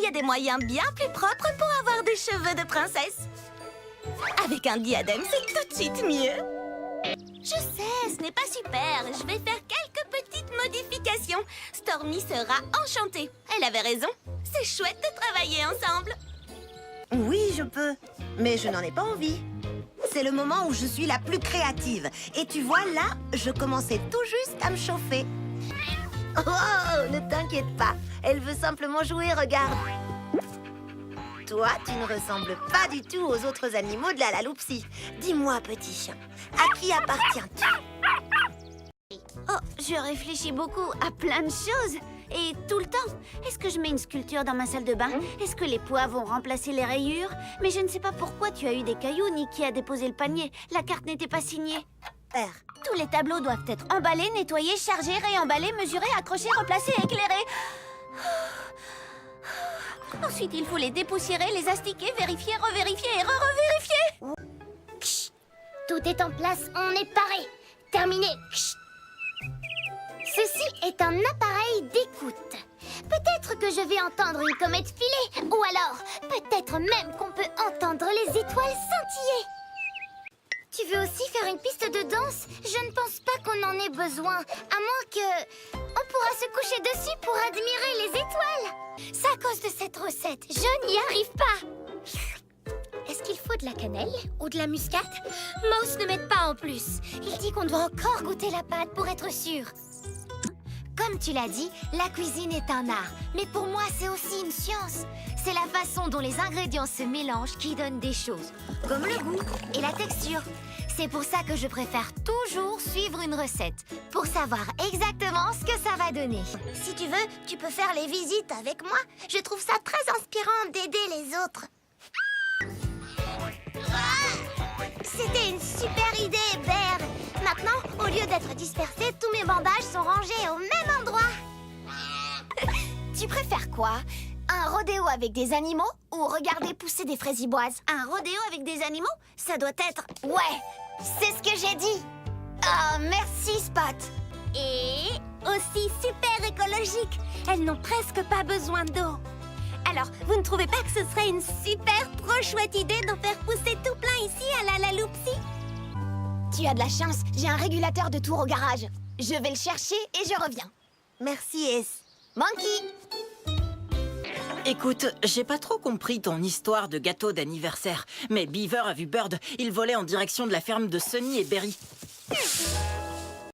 a des moyens bien plus propres pour avoir des cheveux de princesse. Avec un diadème, c'est tout de suite mieux. Je sais, ce n'est pas super. Je vais faire quelques petites modifications. Stormy sera enchantée. Elle avait raison. C'est chouette de travailler ensemble. Oui, je peux. Mais je n'en ai pas envie. C'est le moment où je suis la plus créative. Et tu vois, là, je commençais tout juste à me chauffer. Oh, ne t'inquiète pas. Elle veut simplement jouer, regarde. Toi, tu ne ressembles pas du tout aux autres animaux de la Laloupsie. Dis-moi, petit chien, à qui appartiens-tu? Oh, je réfléchis beaucoup à plein de choses. Et tout le temps. Est-ce que je mets une sculpture dans ma salle de bain? Est-ce que les poids vont remplacer les rayures? Mais je ne sais pas pourquoi tu as eu des cailloux ni qui a déposé le panier. La carte n'était pas signée. Père. Tous les tableaux doivent être emballés, nettoyés, chargés, réemballés, mesurés, accrochés, replacés, éclairés. Ensuite, il faut les dépoussiérer, les astiquer, vérifier, revérifier et re-revérifier. Chut. Tout est en place, on est paré. Terminé. Chut. Ceci est un appareil d'écoute. Peut-être que je vais entendre une comète filer, ou alors, peut-être même qu'on peut entendre les étoiles scintiller. Tu veux aussi faire une piste de danse? Je ne pense pas qu'on en ait besoin, à moins que... On pourra se coucher dessus pour admirer les étoiles. C'est à cause de cette recette, je n'y arrive pas. Est-ce qu'il faut de la cannelle ou de la muscade? Mouse ne m'aide pas en plus. Il dit qu'on doit encore goûter la pâte pour être sûr. Comme tu l'as dit, la cuisine est un art. Mais pour moi, c'est aussi une science. C'est la façon dont les ingrédients se mélangent qui donne des choses, comme le goût et la texture. C'est pour ça que je préfère toujours suivre une recette, pour savoir exactement ce que ça va donner. Si tu veux, tu peux faire les visites avec moi. Je trouve ça très inspirant d'aider les autres. C'était une super idée, Bear. Maintenant, au lieu d'être dispersés, tous mes bandages sont rangés au même endroit. Tu préfères quoi? Un rodéo avec des animaux ou regarder pousser des fraisiboises? Un rodéo avec des animaux? Ça doit être... Ouais, c'est ce que j'ai dit. Oh, merci, Spot. Et aussi super écologique. Elles n'ont presque pas besoin d'eau. Alors, vous ne trouvez pas que ce serait une super trop chouette idée d'en faire pousser tout plein ici à la Laloupsie? Tu as de la chance, j'ai un régulateur de tour au garage. Je vais le chercher et je reviens. Merci, S. Monkey! Écoute, j'ai pas trop compris ton histoire de gâteau d'anniversaire. Mais Beaver a vu Bird, il volait en direction de la ferme de Sunny et Berry.